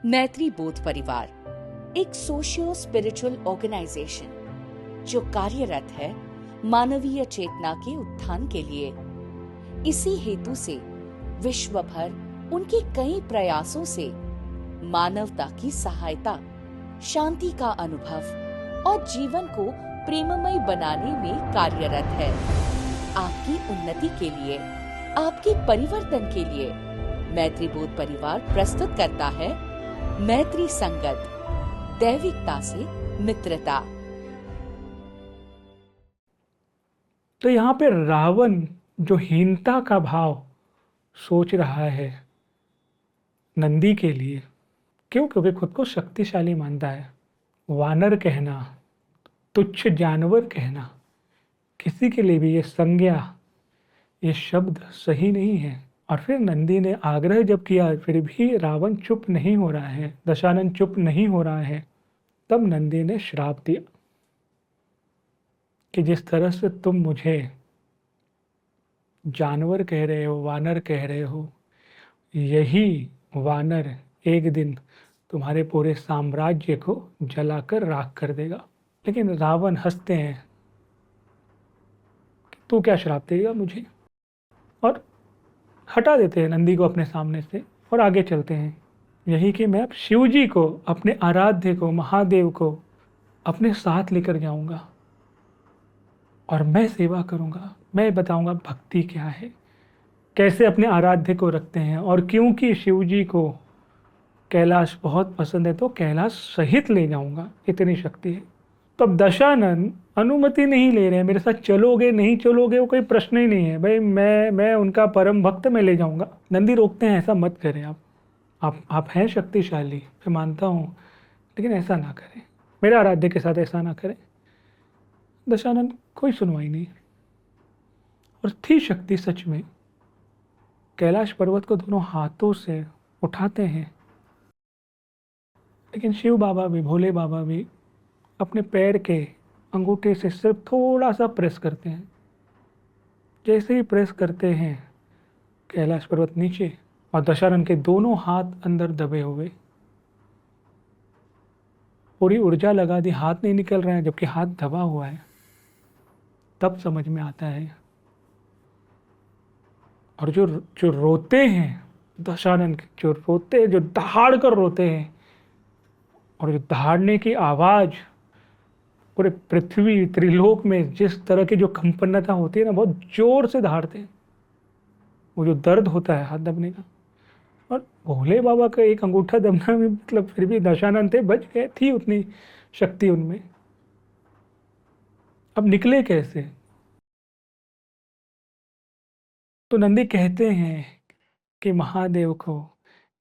मैत्री बोध परिवार एक सोशियो स्पिरिचुअल ऑर्गेनाइजेशन जो कार्यरत है मानवीय चेतना के उत्थान के लिए। इसी हेतु से विश्व भर उनके कई प्रयासों से मानवता की सहायता, शांति का अनुभव और जीवन को प्रेममय बनाने में कार्यरत है। आपकी उन्नति के लिए, आपके परिवर्तन के लिए मैत्री बोध परिवार प्रस्तुत करता है मैत्री संगत, दैविकता से मित्रता। तो यहाँ पे रावण जो हीनता का भाव सोच रहा है नंदी के लिए, क्यों? क्योंकि खुद को शक्तिशाली मानता है। वानर कहना, तुच्छ जानवर कहना, किसी के लिए भी ये संज्ञा, ये शब्द सही नहीं है। और फिर नंदी ने आग्रह जब किया, फिर भी रावण चुप नहीं हो रहा है, दशानन चुप नहीं हो रहा है, तब नंदी ने श्राप दिया कि जिस तरह से तुम मुझे जानवर कह रहे हो, वानर कह रहे हो, यही वानर एक दिन तुम्हारे पूरे साम्राज्य को जलाकर राख कर देगा। लेकिन रावण हंसते हैं कि तू क्या श्राप देगा मुझे, और हटा देते हैं नंदी को अपने सामने से और आगे चलते हैं। यही कि मैं अब शिव जी को, अपने आराध्य को, महादेव को अपने साथ लेकर जाऊंगा और मैं सेवा करूंगा। मैं बताऊंगा भक्ति क्या है, कैसे अपने आराध्य को रखते हैं। और क्योंकि शिव जी को कैलाश बहुत पसंद है तो कैलाश सहित ले जाऊंगा, इतनी शक्ति है। तो अब दशानन अनुमति नहीं ले रहे हैं, मेरे साथ चलोगे नहीं चलोगे वो कोई प्रश्न ही नहीं है भाई, मैं उनका परम भक्त, मैं ले जाऊंगा। नंदी रोकते हैं, ऐसा मत करें आप हैं शक्तिशाली, मैं मानता हूँ, लेकिन ऐसा ना करें, मेरे आराध्य के साथ ऐसा ना करें। दशानन कोई सुनवाई नहीं, और थी शक्ति सच में। कैलाश पर्वत को दोनों हाथों से उठाते हैं, लेकिन शिव बाबा भी, भोले बाबा भी अपने पैर के अंगूठे से सिर्फ थोड़ा सा प्रेस करते हैं। जैसे ही प्रेस करते हैं, कैलाश पर्वत नीचे और दशानन के दोनों हाथ अंदर दबे हुए। पूरी ऊर्जा लगा दी, हाथ नहीं निकल रहे हैं, जबकि हाथ दबा हुआ है। तब समझ में आता है। और जो रोते हैं दशानन के, जो रोते हैं, जो दहाड़ कर रोते हैं, और जो दहाड़ने की आवाज़ पूरे पृथ्वी त्रिलोक में जिस तरह की जो कंपन्नता होती है ना, बहुत जोर से दहाड़ते हैं। वो जो दर्द होता है हाथ दबने का, और भोले बाबा का एक अंगूठा दबना में, मतलब फिर भी दशानन थे, बच गए, थी उतनी शक्ति उनमें। अब निकले कैसे? तो नंदी कहते हैं कि महादेव को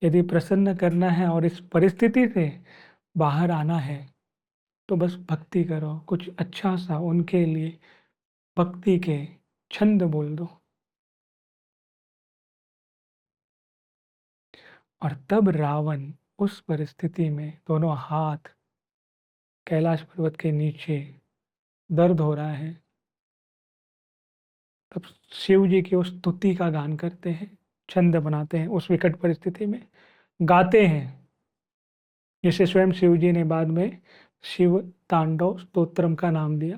यदि प्रसन्न करना है और इस परिस्थिति से बाहर आना है तो बस भक्ति करो, कुछ अच्छा सा उनके लिए भक्ति के छंद बोल दो। और तब रावण उस परिस्थिति में, दोनों हाथ कैलाश पर्वत के नीचे, दर्द हो रहा है, तब शिव जी की उस स्तुति का गान करते हैं, छंद बनाते हैं उस विकट परिस्थिति में, गाते हैं, जिसे स्वयं शिव जी ने बाद में शिव तांडव स्तोत्रम का नाम दिया।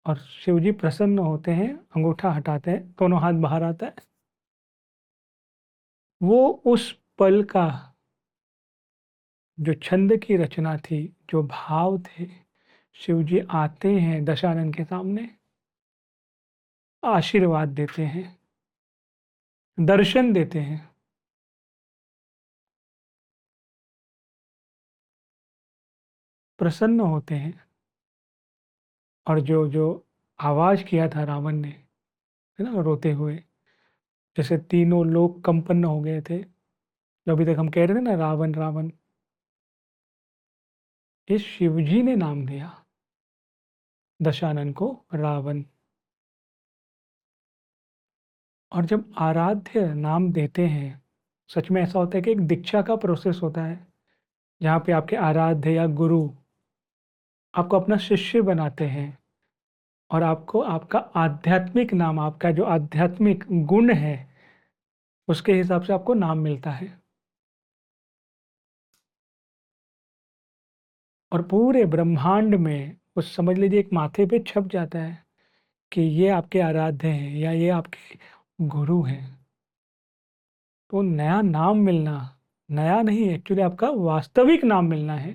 और शिव जी प्रसन्न होते हैं, अंगूठा हटाते हैं, दोनों हाथ बाहर आता है। वो उस पल का जो छंद की रचना थी, जो भाव थे, शिव जी आते हैं दशानन के सामने, आशीर्वाद देते हैं, दर्शन देते हैं, प्रसन्न होते हैं। और जो जो आवाज किया था रावण ने, है ना, रोते हुए, जैसे तीनों लोग कंपन्न हो गए थे, जो अभी तक हम कह रहे थे ना, रावण रावण, इस शिवजी ने नाम दिया दशानन को रावण। और जब आराध्य नाम देते हैं, सच में ऐसा होता है कि एक दीक्षा का प्रोसेस होता है, जहाँ पे आपके आराध्य या गुरु आपको अपना शिष्य बनाते हैं और आपको आपका आध्यात्मिक नाम, आपका जो आध्यात्मिक गुण है, उसके हिसाब से आपको नाम मिलता है। और पूरे ब्रह्मांड में उस समझ लीजिए एक माथे पे छप जाता है कि ये आपके आराध्य हैं या ये आपके गुरु हैं। तो नया नाम मिलना, नया नहीं, एक्चुअली आपका वास्तविक नाम मिलना है।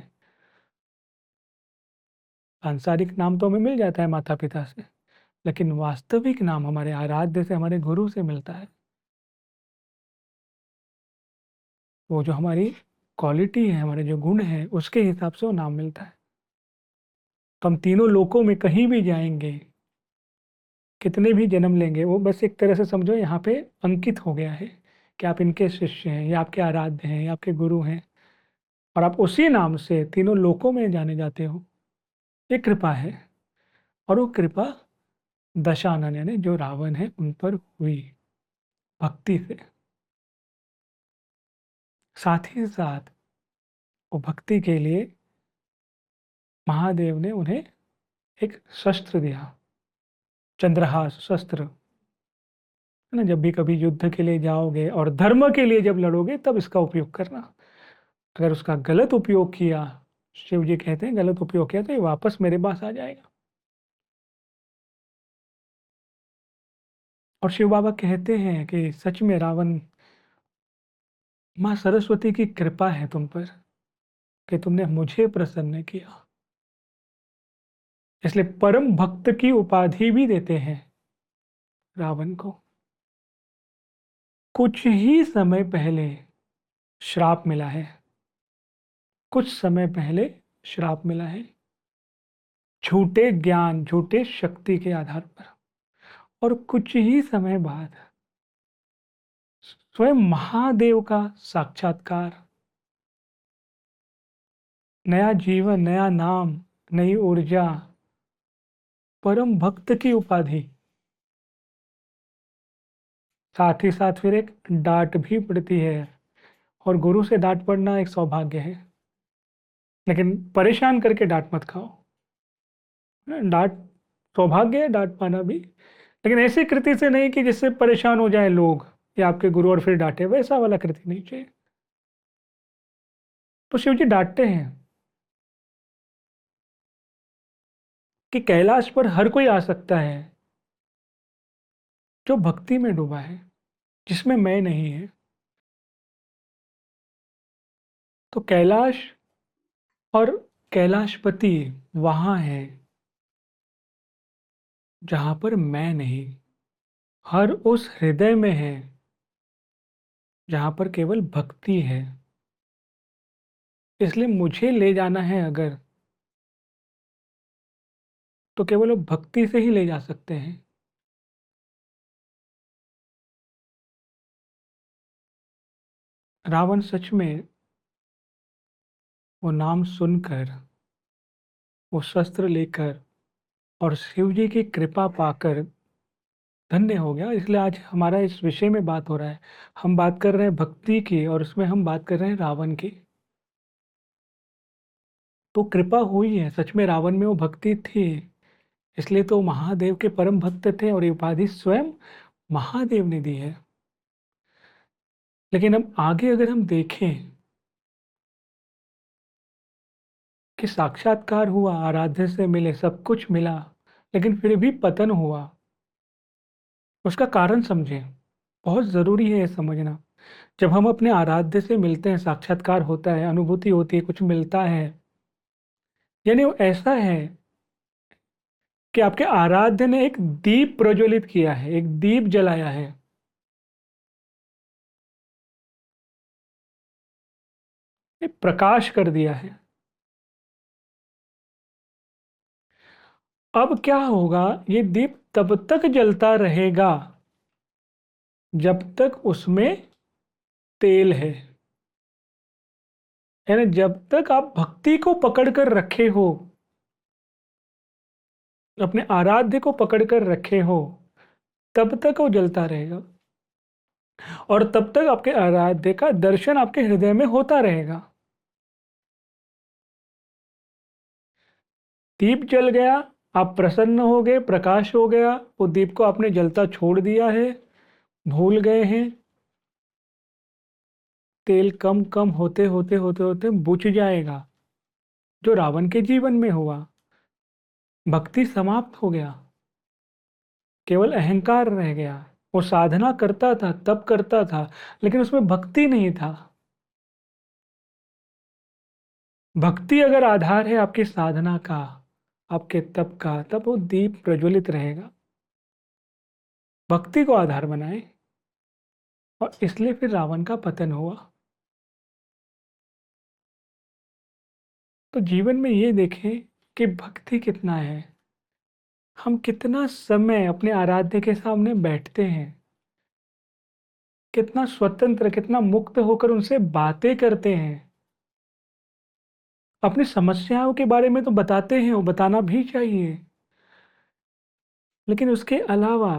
सांसारिक नाम तो हमें मिल जाता है माता पिता से, लेकिन वास्तविक नाम हमारे आराध्य से, हमारे गुरु से मिलता है। वो जो हमारी क्वालिटी है, हमारे जो गुण है, उसके हिसाब से वो नाम मिलता है। तो हम तीनों लोकों में कहीं भी जाएंगे, कितने भी जन्म लेंगे, वो बस एक तरह से समझो यहाँ पे अंकित हो गया है कि आप इनके शिष्य हैं या आपके आराध्य हैं या आपके गुरु हैं, और आप उसी नाम से तीनों लोकों में जाने जाते हो। ये कृपा है। और वो कृपा दशानन यानी जो रावण है उन पर हुई भक्ति से। साथ ही साथ वो भक्ति के लिए महादेव ने उन्हें एक शस्त्र दिया, चंद्रहास शस्त्र, है ना। जब भी कभी युद्ध के लिए जाओगे और धर्म के लिए जब लड़ोगे तब इसका उपयोग करना। अगर उसका गलत उपयोग किया, शिव जी कहते हैं गलत उपयोग किया, तो ये वापस मेरे पास आ जाएगा। और शिव बाबा कहते हैं कि सच में रावण, माँ सरस्वती की कृपा है तुम पर कि तुमने मुझे प्रसन्न किया। इसलिए परम भक्त की उपाधि भी देते हैं रावण को। कुछ ही समय पहले श्राप मिला है, कुछ समय पहले श्राप मिला है, झूठे ज्ञान, झूठे शक्ति के आधार पर। और कुछ ही समय बाद स्वयं महादेव का साक्षात्कार, नया जीवन, नया नाम, नई ऊर्जा, परम भक्त की उपाधि। साथ ही साथ फिर एक डांट भी पड़ती है, और गुरु से डांट पड़ना एक सौभाग्य है, लेकिन परेशान करके डांट मत खाओ। डांट सौभाग्य है, डांट पाना भी, लेकिन ऐसी कृति से नहीं कि जिससे परेशान हो जाए लोग या आपके गुरु और फिर डांटे, वैसा वाला कृति नहीं चाहिए। तो शिव जी डांटते हैं कि कैलाश पर हर कोई आ सकता है जो भक्ति में डूबा है, जिसमें मैं नहीं है। तो कैलाश और कैलाशपति वहां है जहां पर मैं नहीं, हर उस हृदय में है जहां पर केवल भक्ति है। इसलिए मुझे ले जाना है अगर, तो केवल वो भक्ति से ही ले जा सकते हैं। रावण सच में वो नाम सुनकर, वो शस्त्र लेकर और शिव जी की कृपा पाकर धन्य हो गया। इसलिए आज हमारा इस विषय में बात हो रहा है। हम बात कर रहे हैं भक्ति की, और उसमें हम बात कर रहे हैं रावण की। तो कृपा हुई है, सच में रावण में वो भक्ति थी, इसलिए तो महादेव के परम भक्त थे, और ये उपाधि स्वयं महादेव ने दी है। लेकिन अब आगे अगर हम देखें कि साक्षात्कार हुआ, आराध्य से मिले, सब कुछ मिला, लेकिन फिर भी पतन हुआ, उसका कारण समझें। बहुत ज़रूरी है ये समझना। जब हम अपने आराध्य से मिलते हैं, साक्षात्कार होता है, अनुभूति होती है, कुछ मिलता है, यानी वो ऐसा है कि आपके आराध्य ने एक दीप प्रज्वलित किया है, एक दीप जलाया है। एक प्रकाश कर दिया है। अब क्या होगा, ये दीप तब तक जलता रहेगा जब तक उसमें तेल है। यानी जब तक आप भक्ति को पकड़ कर रखे हो, अपने आराध्य को पकड़ कर रखे हो, तब तक वो जलता रहेगा, और तब तक आपके आराध्य का दर्शन आपके हृदय में होता रहेगा। दीप जल गया, आप प्रसन्न हो गए, प्रकाश हो गया, वो दीप को आपने जलता छोड़ दिया है, भूल गए हैं, तेल कम कम होते होते होते होते बुझ जाएगा, जो रावण के जीवन में हुआ। भक्ति समाप्त हो गया, केवल अहंकार रह गया। वो साधना करता था, तप करता था, लेकिन उसमें भक्ति नहीं था। भक्ति अगर आधार है आपकी साधना का, आपके तप का, तब वो दीप प्रज्वलित रहेगा। भक्ति को आधार बनाए, और इसलिए फिर रावण का पतन हुआ। तो जीवन में ये देखें कि भक्ति कितना है। हम कितना समय अपने आराध्य के सामने बैठते हैं, कितना स्वतंत्र, कितना मुक्त होकर उनसे बातें करते हैं। अपनी समस्याओं के बारे में तो बताते हैं, वो बताना भी चाहिए, लेकिन उसके अलावा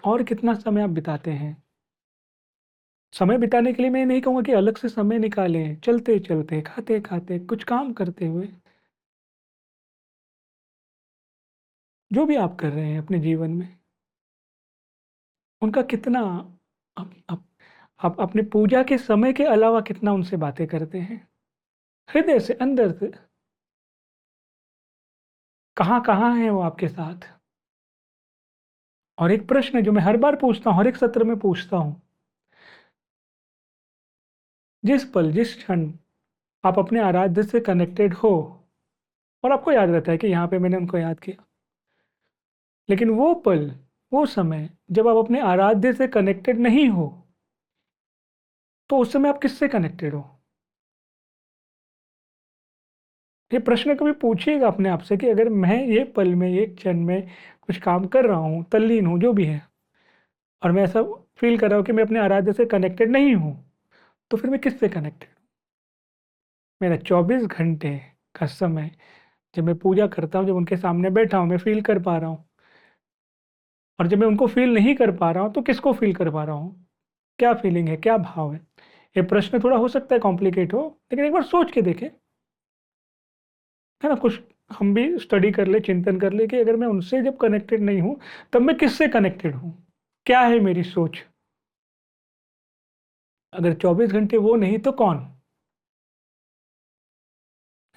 और कितना समय आप बिताते हैं। समय बिताने के लिए मैं नहीं कहूँगा कि अलग से समय निकालें, चलते चलते, खाते खाते, कुछ काम करते हुए, जो भी आप कर रहे हैं अपने जीवन में, उनका कितना आप अपने पूजा के समय के अलावा कितना उनसे बातें करते हैं, हृदय से, अंदर से। कहाँ कहाँ है वो आपके साथ। और एक प्रश्न जो मैं हर बार पूछता हूँ, हर एक सत्र में पूछता हूँ, जिस पल, जिस क्षण आप अपने आराध्य से कनेक्टेड हो, और आपको याद रहता है कि यहाँ पे मैंने उनको याद किया, लेकिन वो पल, वो समय जब आप अपने आराध्य से कनेक्टेड नहीं हो, तो उस समय आप किससे कनेक्टेड हो। ये प्रश्न कभी पूछिएगा अपने आप से कि अगर मैं ये पल में, ये क्षण में कुछ काम कर रहा हूँ, तल्लीन हूँ, जो भी है, और मैं ऐसा फील कर रहा हूँ कि मैं अपने आराध्य से कनेक्टेड नहीं हूँ, तो फिर मैं किससे कनेक्टेड हूँ। मेरा 24 घंटे का समय जब मैं पूजा करता हूँ, जब उनके सामने बैठा हूँ, मैं फील कर पा रहा हूँ। और जब मैं उनको फील नहीं कर पा रहा हूँ, तो किसको फील कर पा रहा हूँ, क्या फीलिंग है, क्या भाव है। ये प्रश्न थोड़ा हो सकता है कॉम्प्लिकेट हो, लेकिन एक बार सोच के देखें, है ना। कुछ हम भी स्टडी कर ले, चिंतन कर ले कि अगर मैं उनसे जब कनेक्टेड नहीं हूँ, तब मैं किससे कनेक्टेड हूँ, क्या है मेरी सोच। अगर 24 घंटे वो नहीं तो कौन,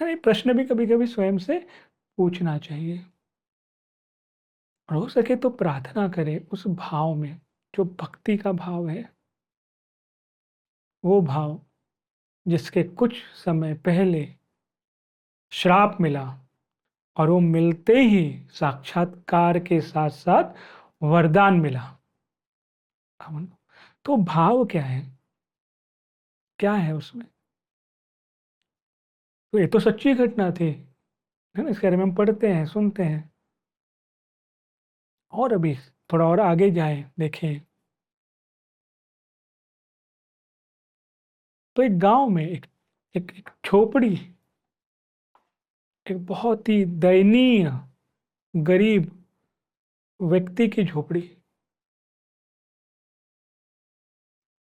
है ना। ये प्रश्न भी कभी कभी स्वयं से पूछना चाहिए। और हो सके तो प्रार्थना करें उस भाव में, जो भक्ति का भाव है, वो भाव जिसके कुछ समय पहले श्राप मिला, और वो मिलते ही साक्षात्कार के साथ साथ वरदान मिला। तो भाव क्या है, क्या है उसमें। तो ये तो सच्ची घटना थी, है ना। इसके बारे में हम पढ़ते हैं, सुनते हैं। और अभी थोड़ा और आगे जाए, देखें, तो एक गांव में एक झोपड़ी, एक बहुत ही दयनीय, गरीब व्यक्ति की झोपड़ी।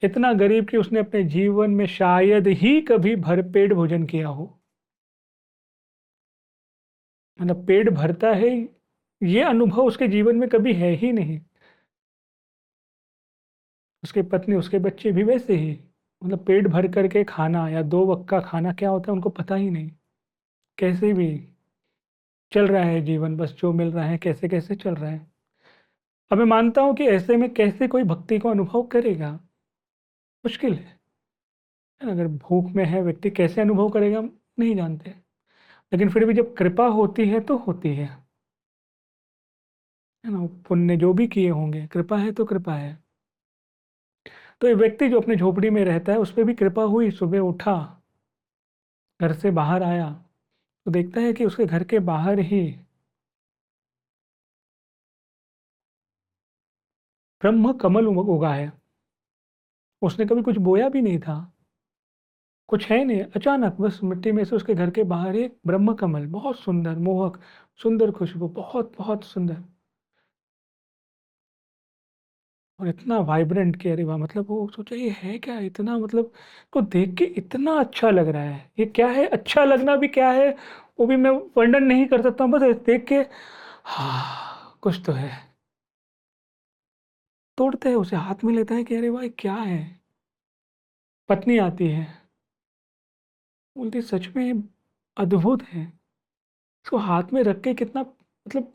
इतना गरीब कि उसने अपने जीवन में शायद ही कभी भरपेट भोजन किया हो। मतलब पेट भरता है, ये अनुभव उसके जीवन में कभी है ही नहीं। उसकी पत्नी, उसके बच्चे भी वैसे ही। मतलब पेट भर करके खाना, या 2 वक्त का खाना क्या होता है उनको पता ही नहीं। कैसे भी चल रहा है जीवन, बस जो मिल रहा है कैसे कैसे चल रहा है। अब मैं मानता हूँ कि ऐसे में कैसे कोई भक्ति को अनुभव करेगा, मुश्किल है। अगर भूख में है व्यक्ति, कैसे अनुभव करेगा हम नहीं जानते। लेकिन फिर भी जब कृपा होती है तो होती है ना। पुण्य जो भी किए होंगे, कृपा है तो कृपा है। तो ये व्यक्ति जो अपनी झोपड़ी में रहता है, उस पर भी कृपा हुई। सुबह उठा, घर से बाहर आया, तो देखता है कि उसके घर के बाहर ही ब्रह्म कमल उगा है। उसने कभी कुछ बोया भी नहीं था, कुछ है नहीं, अचानक बस मिट्टी में से उसके घर के बाहर एक ब्रह्म कमल, बहुत सुंदर, मोहक, सुंदर खुशबू, बहुत बहुत सुंदर, और इतना वाइब्रेंट कि अरे वाह। मतलब वो सोचा ये है क्या, इतना मतलब को देख के इतना अच्छा लग रहा है, ये क्या है, अच्छा लगना भी क्या है वो भी मैं वर्णन नहीं कर सकता हूँ। बस देख के हाँ कुछ तो है। तोड़ते है उसे, हाथ में लेता है कि अरे भाई क्या है। पत्नी आती है, बोलती सच में अद्भुत है। इसको हाथ में रख के कितना, मतलब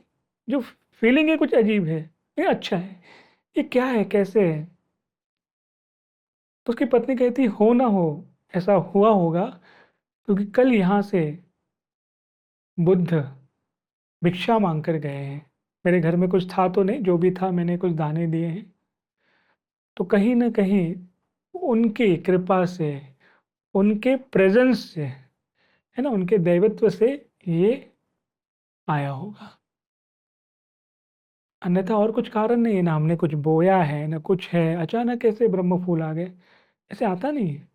जो फीलिंग है कुछ अजीब है, ये अच्छा है, ये क्या है, कैसे है। तो उसकी पत्नी कहती हो ना हो, ऐसा हुआ होगा क्योंकि कल यहाँ से बुद्ध भिक्षा मांग कर गए हैं। मेरे घर में कुछ था तो नहीं, जो भी था मैंने कुछ दाने दिए हैं। तो कहीं ना कहीं उनकी कृपा से, उनके प्रेजेंस से, है ना, उनके दैवत्व से ये आया होगा। अन्यथा और कुछ कारण नहीं है, ना हमने कुछ बोया है ना कुछ है, अचानक ऐसे ब्रह्म फूल आ गए, ऐसे आता नहीं है।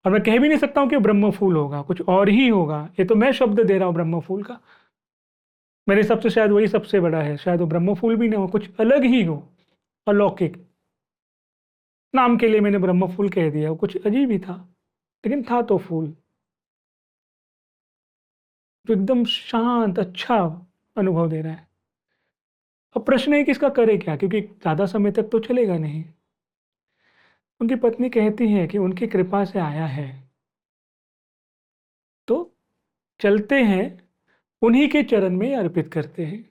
और मैं कह भी नहीं सकता हूँ कि ब्रह्म फूल होगा, कुछ और ही होगा। ये तो मैं शब्द दे रहा हूँ ब्रह्म फूल का। मेरे हिसाब से शायद वही सबसे बड़ा है, शायद वो ब्रह्म फूल भी ना हो, कुछ अलग ही हो, अलौकिक। नाम के लिए मैंने ब्रह्म फूल कह दिया, वो कुछ अजीब ही था, लेकिन था तो फूल। तो एकदम शांत अच्छा अनुभव दे रहा है। अब प्रश्न है कि इसका करे क्या, क्योंकि ज़्यादा समय तक तो चलेगा नहीं। उनकी पत्नी कहती है कि उनकी कृपा से आया है, तो चलते हैं, उन्हीं के चरण में अर्पित करते हैं।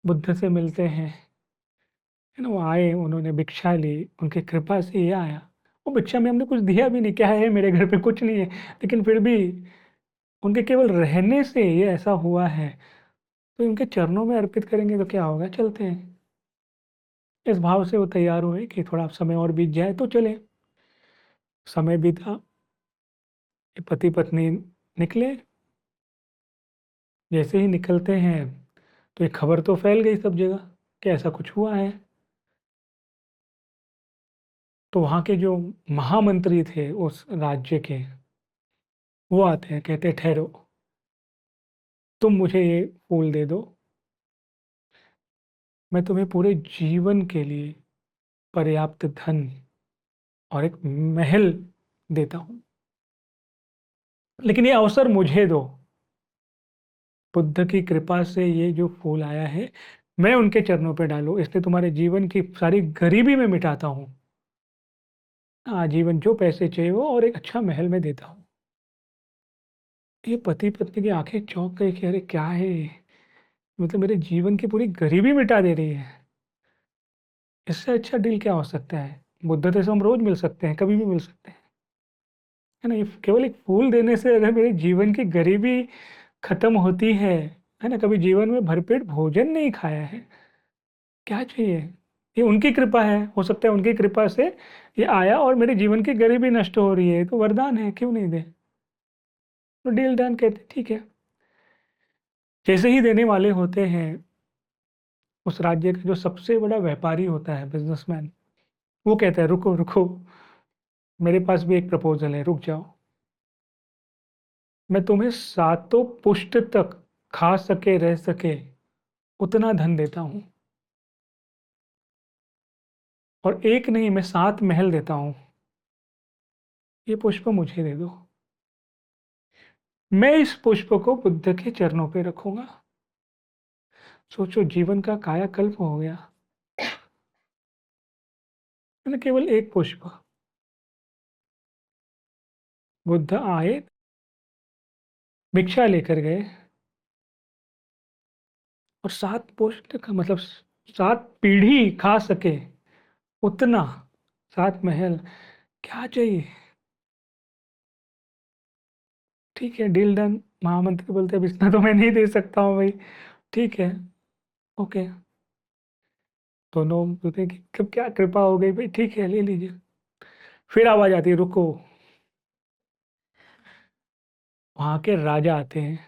बुद्ध से मिलते हैं, है ना, वो आए, उन्होंने भिक्षा ली, उनकी कृपा से ये आया। वो भिक्षा में हमने कुछ दिया भी नहीं, क्या है मेरे घर पे कुछ नहीं है, लेकिन फिर भी उनके केवल रहने से ये ऐसा हुआ है। तो उनके चरणों में अर्पित करेंगे तो क्या होगा, चलते हैं। इस भाव से वो तैयार हुए कि थोड़ा समय और बीत जाए तो चले। समय बीता, ये पति पत्नी निकले। जैसे ही निकलते हैं तो ये खबर तो फैल गई सब जगह कि ऐसा कुछ हुआ है। तो वहाँ के जो महामंत्री थे उस राज्य के, वो आते हैं, कहते हैं ठहरो, तुम मुझे ये फूल दे दो, मैं तुम्हें पूरे जीवन के लिए पर्याप्त धन और एक महल देता हूँ, लेकिन ये अवसर मुझे दो। बुद्ध की कृपा से ये जो फूल आया है, मैं उनके चरणों पे डालूं, इसलिए तुम्हारे जीवन की सारी गरीबी में मिटाता हूँ, आजीवन जो पैसे चाहिए वो, और एक अच्छा महल में देता हूँ। ये पति पत्नी की आंखें चौंक गई कि अरे क्या है ये? मतलब मेरे जीवन की पूरी गरीबी मिटा दे रही है, इससे अच्छा डील क्या हो सकता है। बुद्ध से हम रोज मिल सकते हैं, कभी भी मिल सकते हैं, है ना। ये केवल एक फूल देने से अगर मेरे जीवन की गरीबी खत्म होती है ना, कभी जीवन में भरपेट भोजन नहीं खाया है, क्या चाहिए। ये उनकी कृपा है, हो सकता है उनकी कृपा से ये आया और मेरे जीवन की गरीबी नष्ट हो रही है, तो वरदान है, क्यों नहीं दे। तो डील डन, कहते ठीक है। जैसे ही देने वाले होते हैं, उस राज्य का जो सबसे बड़ा व्यापारी होता है, बिजनेसमैन, वो कहता है रुको रुको, मेरे पास भी एक प्रपोजल है, रुक जाओ। मैं तुम्हें सातों पुश्त तक खा सके रह सके उतना धन देता हूँ, और एक नहीं, मैं 7 महल देता हूँ, ये पुष्प मुझे दे दो। मैं इस पुष्प को बुद्ध के चरणों पे रखूंगा। सोचो, जीवन का कायाकल्प हो गया, मैंने केवल एक पुष्प। बुद्ध आए, भिक्षा लेकर गए, और 7 पुष्प का मतलब 7 पीढ़ी खा सके उतना, 7 महल, क्या चाहिए। ठीक है, डील डन। महामंत्री बोलते अब इतना तो मैं नहीं दे सकता हूँ भाई, ठीक है, ओके। दोनों बोलते हैं कि कब क्या कृपा हो गई भाई, ठीक है ले लीजिए। फिर आवाज आती है रुको, वहां के राजा आते हैं।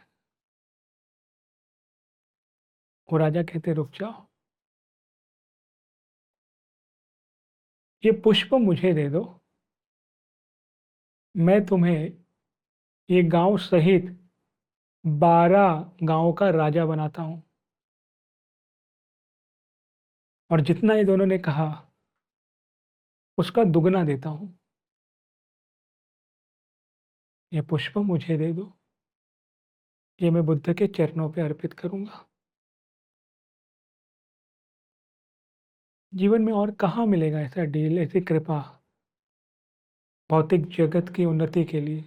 वो राजा कहते हैं रुक जाओ, ये पुष्प मुझे दे दो, मैं तुम्हें ये गांव सहित 12 गांव का राजा बनाता हूँ, और जितना ये दोनों ने कहा उसका दुगना देता हूँ। ये पुष्प मुझे दे दो, ये मैं बुद्ध के चरणों पे अर्पित करूंगा। जीवन में और कहाँ मिलेगा ऐसा डील, ऐसी कृपा भौतिक जगत की उन्नति के लिए।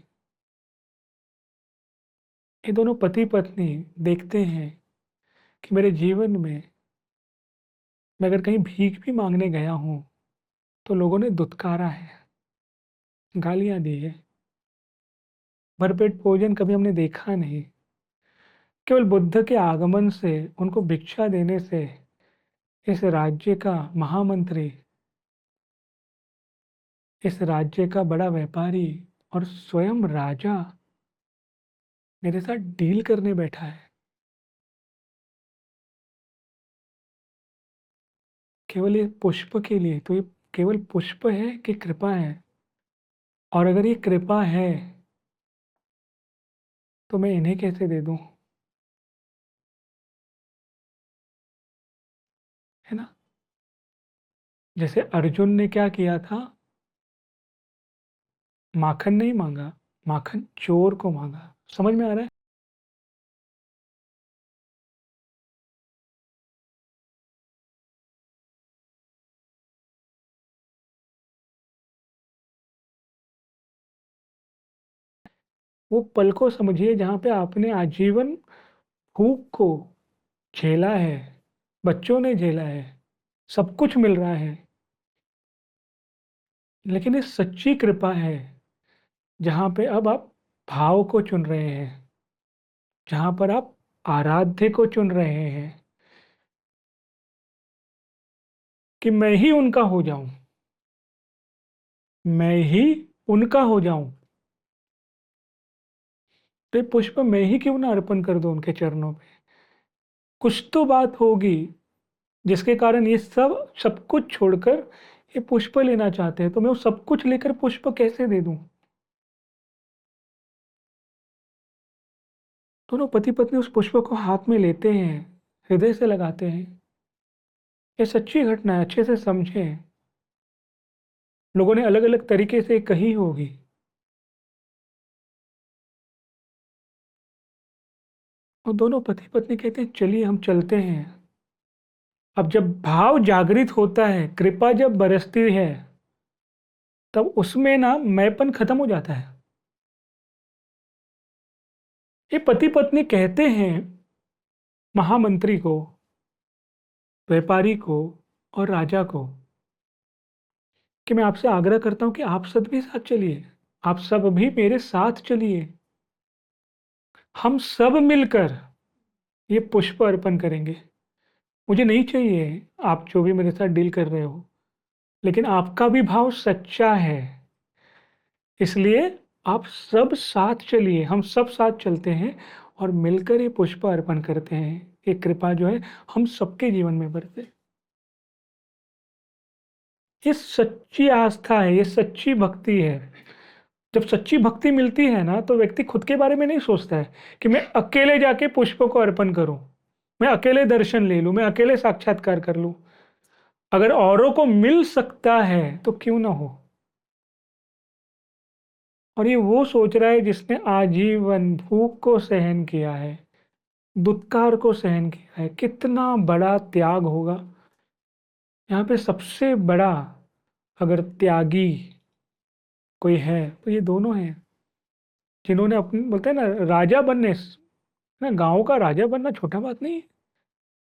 ये दोनों पति पत्नी देखते हैं कि मेरे जीवन में मैं अगर कहीं भीख भी मांगने गया हूँ तो लोगों ने दुत्कारा है, गालियां दी है, भरपेट भोजन कभी हमने देखा नहीं। केवल बुद्ध के आगमन से, उनको भिक्षा देने से इस राज्य का महामंत्री, इस राज्य का बड़ा व्यापारी और स्वयं राजा मेरे साथ डील करने बैठा है। केवल ये पुष्प के लिए, तो ये केवल पुष्प है कि कृपा है? और अगर ये कृपा है तो मैं इन्हें कैसे दे दूं? है ना? जैसे अर्जुन ने क्या किया था, माखन नहीं मांगा, माखन चोर को मांगा। समझ में आ रहा है? वो पल को समझिए जहाँ पे आपने आजीवन भूख को झेला है, बच्चों ने झेला है, सब कुछ मिल रहा है, लेकिन ये सच्ची कृपा है जहाँ पे अब आप भाव को चुन रहे हैं, जहाँ पर आप आराध्य को चुन रहे हैं कि मैं ही उनका हो जाऊं, मैं ही उनका हो जाऊं। तो ये पुष्प मैं ही क्यों ना अर्पण कर दूं उनके चरणों पे? कुछ तो बात होगी जिसके कारण ये सब सब कुछ छोड़कर ये पुष्प लेना चाहते हैं। तो मैं वो सब कुछ लेकर पुष्प कैसे दे दूं? दोनों पति पत्नी उस पुष्प को हाथ में लेते हैं, हृदय से लगाते हैं। ये सच्ची घटना है, अच्छे से समझें। लोगों ने अलग अलग तरीके से कही होगी। और दोनों पति पत्नी कहते हैं चलिए हम चलते हैं। अब जब भाव जागृत होता है, कृपा जब बरसती है, तब उसमें ना मैंपन खत्म हो जाता है। ये पति पत्नी कहते हैं महामंत्री को, व्यापारी को और राजा को कि मैं आपसे आग्रह करता हूं कि आप सब भी साथ चलिए, आप सब भी मेरे साथ चलिए, हम सब मिलकर ये पुष्प अर्पण करेंगे। मुझे नहीं चाहिए आप जो भी मेरे साथ डील कर रहे हो, लेकिन आपका भी भाव सच्चा है, इसलिए आप सब साथ चलिए, हम सब साथ चलते हैं और मिलकर ये पुष्प अर्पण करते हैं। ये कृपा जो है हम सबके जीवन में बरसे। ये सच्ची आस्था है, ये सच्ची भक्ति है। जब सच्ची भक्ति मिलती है ना, तो व्यक्ति खुद के बारे में नहीं सोचता है कि मैं अकेले जाके पुष्प को अर्पण करूं, मैं अकेले दर्शन ले लूं, मैं अकेले साक्षात्कार कर लूं। अगर औरों को मिल सकता है तो क्यों ना हो। और ये वो सोच रहा है जिसने आजीवन भूख को सहन किया है, दुत्कार को सहन किया है। कितना बड़ा त्याग होगा। यहाँ पे सबसे बड़ा अगर त्यागी कोई है तो ये दोनों हैं, जिन्होंने अपने, बोलते हैं ना, राजा बनने, ना, गांव का राजा बनना छोटा बात नहीं है,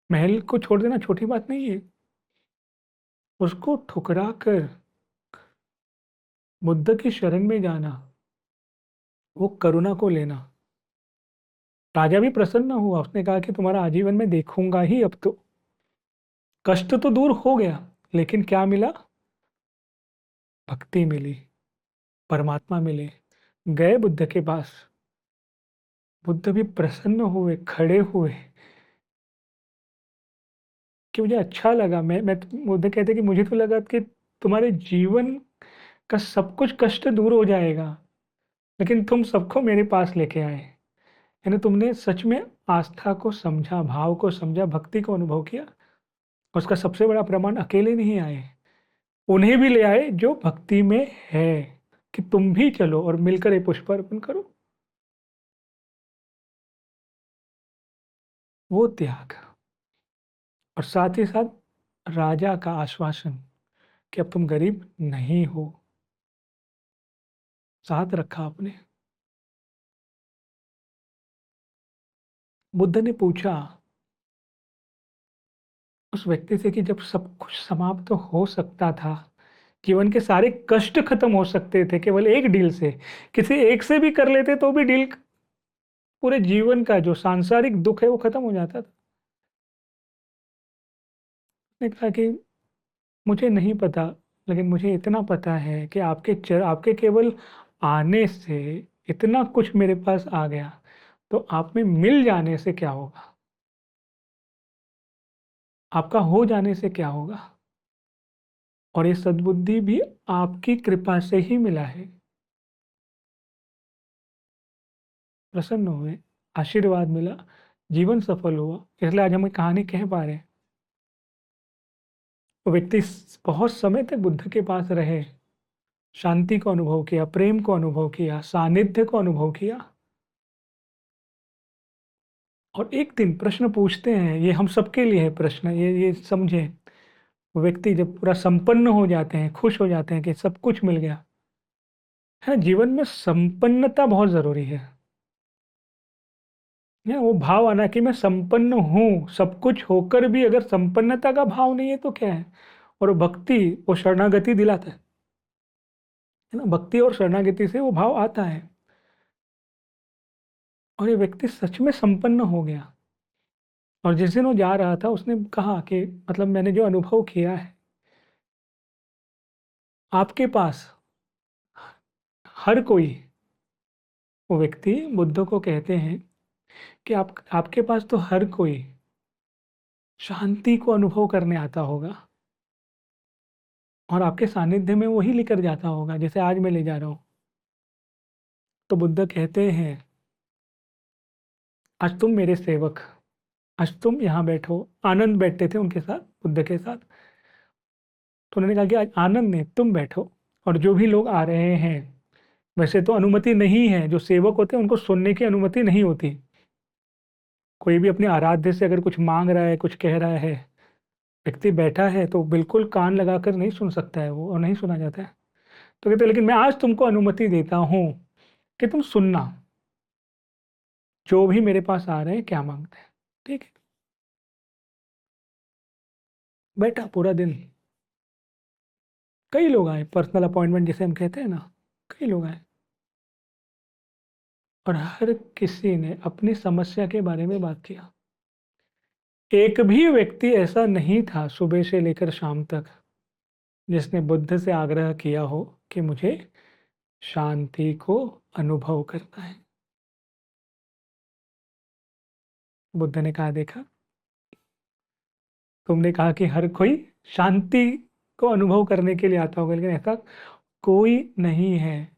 महल को छोड़ देना छोटी बात नहीं है। उसको ठुकरा कर बुद्ध की शरण में जाना, वो करुणा को लेना। राजा भी प्रसन्न हुआ, उसने कहा कि तुम्हारा आजीवन में देखूंगा ही अब तो। कष्ट तो दूर हो गया, लेकिन क्या मिला? भक्ति मिली, परमात्मा मिले। गए बुद्ध के पास, बुद्ध भी प्रसन्न हुए, खड़े हुए कि मुझे अच्छा लगा। मैं बुद्ध कहते कि मुझे तो लगा कि तुम्हारे जीवन का सब कुछ कष्ट दूर हो जाएगा, लेकिन तुम सबको मेरे पास लेके आए। यानी तुमने सच में आस्था को समझा, भाव को समझा, भक्ति को अनुभव किया। उसका सबसे बड़ा प्रमाण अकेले नहीं आए, उन्हें भी ले आए जो भक्ति में है, कि तुम भी चलो और मिलकर ये पुष्प अर्पण करो। वो त्याग, और साथ ही साथ राजा का आश्वासन कि अब तुम गरीब नहीं हो साथ रखा आपने। बुद्ध ने पूछा उस व्यक्ति से कि जब सब कुछ समाप्त तो हो सकता था, जीवन के सारे कष्ट खत्म हो सकते थे केवल एक डील से, किसी एक से भी कर लेते तो भी डील पूरे जीवन का जो सांसारिक दुख है वो खत्म हो जाता था। उसने कहा कि मुझे नहीं पता, लेकिन मुझे इतना पता है कि आपके केवल आने से इतना कुछ मेरे पास आ गया, तो आप में मिल जाने से क्या होगा, आपका हो जाने से क्या होगा। और ये सद्बुद्धि भी आपकी कृपा से ही मिला है। प्रसन्न हुए, आशीर्वाद मिला, जीवन सफल हुआ, इसलिए आज हम ये कहानी कह पा रहे हैं। वो व्यक्ति बहुत समय तक बुद्ध के पास रहे, शांति को अनुभव किया, प्रेम को अनुभव किया, सानिध्य को अनुभव किया। और एक दिन प्रश्न पूछते हैं, ये हम सबके लिए है प्रश्न, ये समझे। वो व्यक्ति जब पूरा संपन्न हो जाते हैं, खुश हो जाते हैं कि सब कुछ मिल गया है, जीवन में संपन्नता बहुत जरूरी है। वो भाव आना कि मैं संपन्न हूँ, सब कुछ होकर भी अगर संपन्नता का भाव नहीं है तो क्या है। और भक्ति वो शरणागति दिलाता है ना, भक्ति और शरणागति से वो भाव आता है। और ये व्यक्ति सच में संपन्न हो गया। और जिस दिन वो जा रहा था उसने कहा कि मतलब मैंने जो अनुभव किया है, आपके पास हर कोई, वो व्यक्ति बुद्ध को कहते हैं कि आपके पास तो हर कोई शांति को अनुभव करने आता होगा, और आपके सानिध्य में वही लेकर जाता होगा जैसे आज मैं ले जा रहा हूँ। तो बुद्ध कहते हैं आज तुम मेरे सेवक, आज तुम यहाँ बैठो। आनंद बैठते थे उनके साथ, बुद्ध के साथ। तो उन्होंने कहा कि आज आनंद ने तुम बैठो, और जो भी लोग आ रहे हैं, वैसे तो अनुमति नहीं है, जो सेवक होते हैं उनको सुनने की अनुमति नहीं होती। कोई भी अपने आराध्य से अगर कुछ मांग रहा है, कुछ कह रहा है, व्यक्ति बैठा है तो बिल्कुल कान लगाकर नहीं सुन सकता है वो, और नहीं सुना जाता है। तो कहते लेकिन मैं आज तुमको अनुमति देता हूँ कि तुम सुनना, जो भी मेरे पास आ रहे हैं क्या मांगते हैं। ठीक है, बैठा पूरा दिन। कई लोग आए, पर्सनल अपॉइंटमेंट जिसे हम कहते हैं ना, कई लोग आए, और हर किसी ने अपनी समस्या के बारे में बात किया। एक भी व्यक्ति ऐसा नहीं था सुबह से लेकर शाम तक जिसने बुद्ध से आग्रह किया हो कि मुझे शांति को अनुभव करना है। बुद्ध ने कहा देखा, तुमने कहा कि हर कोई शांति को अनुभव करने के लिए आता होगा, लेकिन ऐसा कोई नहीं है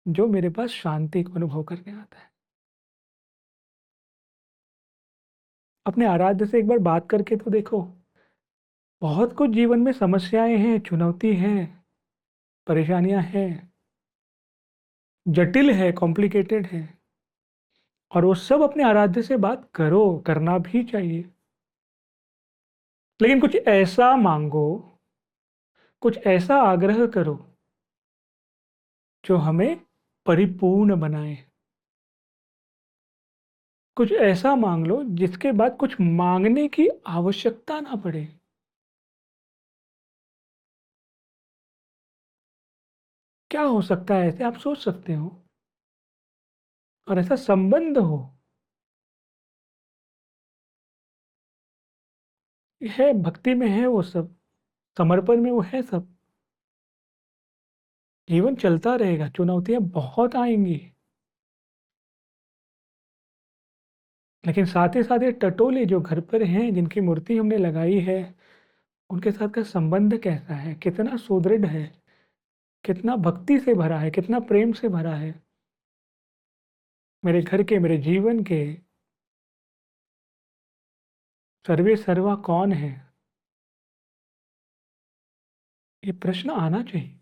जो मेरे पास शांति को अनुभव करने आता है। अपने आराध्य से एक बार बात करके तो देखो। बहुत कुछ जीवन में समस्याएं हैं, चुनौती हैं, परेशानियां हैं, जटिल है, कॉम्प्लिकेटेड है, और वो सब अपने आराध्य से बात करो, करना भी चाहिए। लेकिन कुछ ऐसा मांगो, कुछ ऐसा आग्रह करो जो हमें परिपूर्ण बनाए। कुछ ऐसा मांग लो जिसके बाद कुछ मांगने की आवश्यकता ना पड़े। क्या हो सकता है ऐसे, आप सोच सकते हो। और ऐसा संबंध हो, है भक्ति में है वो सब, समर्पण में वो है सब। जीवन चलता रहेगा, चुनौतियां बहुत आएंगी, लेकिन साथ ही साथ ये टटोले जो घर पर हैं, जिनकी मूर्ति हमने लगाई है, उनके साथ का संबंध कैसा है, कितना सुदृढ़ है, कितना भक्ति से भरा है, कितना प्रेम से भरा है। मेरे घर के, मेरे जीवन के सर्वे सर्वा कौन है, ये प्रश्न आना चाहिए।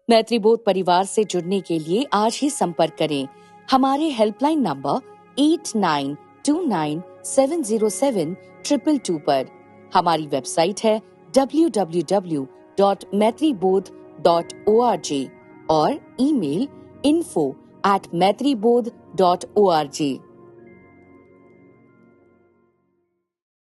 मैत्रीबोध परिवार से जुड़ने के लिए आज ही संपर्क करें। हमारे हेल्पलाइन नंबर 8929 707222 पर। हमारी वेबसाइट है www.maitribodh.org और ईमेल info@maitribodh.org।